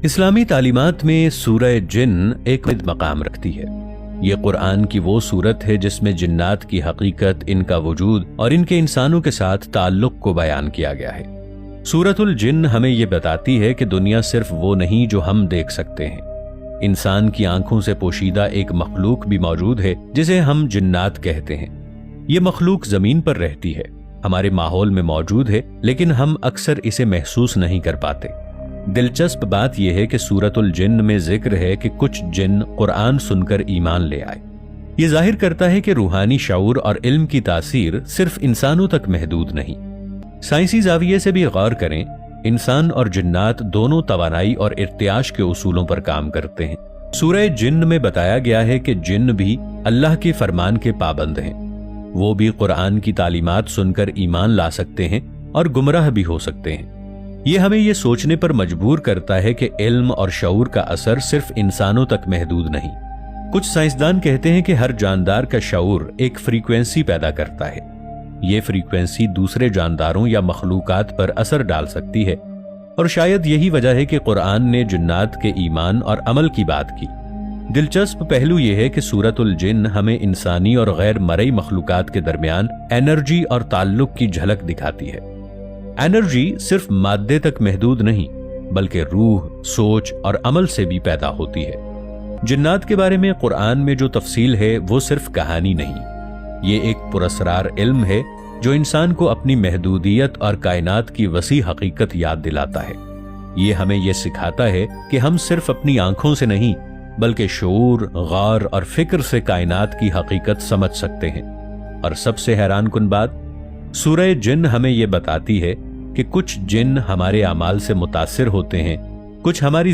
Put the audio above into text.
اسلامی تعلیمات میں سورہ جن ایک مقام رکھتی ہے۔ یہ قرآن کی وہ سورت ہے جس میں جنات کی حقیقت، ان کا وجود اور ان کے انسانوں کے ساتھ تعلق کو بیان کیا گیا ہے۔ سورۃ الجن ہمیں یہ بتاتی ہے کہ دنیا صرف وہ نہیں جو ہم دیکھ سکتے ہیں۔ انسان کی آنکھوں سے پوشیدہ ایک مخلوق بھی موجود ہے جسے ہم جنات کہتے ہیں۔ یہ مخلوق زمین پر رہتی ہے، ہمارے ماحول میں موجود ہے، لیکن ہم اکثر اسے محسوس نہیں کر پاتے۔ دلچسپ بات یہ ہے کہ سورۃ الجن میں ذکر ہے کہ کچھ جن قرآن سن کر ایمان لے آئے۔ یہ ظاہر کرتا ہے کہ روحانی شعور اور علم کی تاثیر صرف انسانوں تک محدود نہیں۔ سائنسی زاویے سے بھی غور کریں، انسان اور جنات دونوں توانائی اور ارتعاش کے اصولوں پر کام کرتے ہیں۔ سورہ جن میں بتایا گیا ہے کہ جن بھی اللہ کے فرمان کے پابند ہیں، وہ بھی قرآن کی تعلیمات سن کر ایمان لا سکتے ہیں اور گمراہ بھی ہو سکتے ہیں۔ یہ ہمیں یہ سوچنے پر مجبور کرتا ہے کہ علم اور شعور کا اثر صرف انسانوں تک محدود نہیں۔ کچھ سائنسدان کہتے ہیں کہ ہر جاندار کا شعور ایک فریکوینسی پیدا کرتا ہے۔ یہ فریکوینسی دوسرے جانداروں یا مخلوقات پر اثر ڈال سکتی ہے، اور شاید یہی وجہ ہے کہ قرآن نے جنات کے ایمان اور عمل کی بات کی۔ دلچسپ پہلو یہ ہے کہ سورۃ الجن ہمیں انسانی اور غیر مرئی مخلوقات کے درمیان انرجی اور تعلق کی جھلک دکھاتی ہے۔ انرجی صرف مادے تک محدود نہیں، بلکہ روح، سوچ اور عمل سے بھی پیدا ہوتی ہے۔ جنات کے بارے میں قرآن میں جو تفصیل ہے وہ صرف کہانی نہیں، یہ ایک پراسرار علم ہے جو انسان کو اپنی محدودیت اور کائنات کی وسیع حقیقت یاد دلاتا ہے۔ یہ ہمیں یہ سکھاتا ہے کہ ہم صرف اپنی آنکھوں سے نہیں، بلکہ شعور، غور اور فکر سے کائنات کی حقیقت سمجھ سکتے ہیں۔ اور سب سے حیران کن بات، سورہ جن ہمیں یہ بتاتی ہے کہ کچھ جن ہمارے اعمال سے متاثر ہوتے ہیں، کچھ ہماری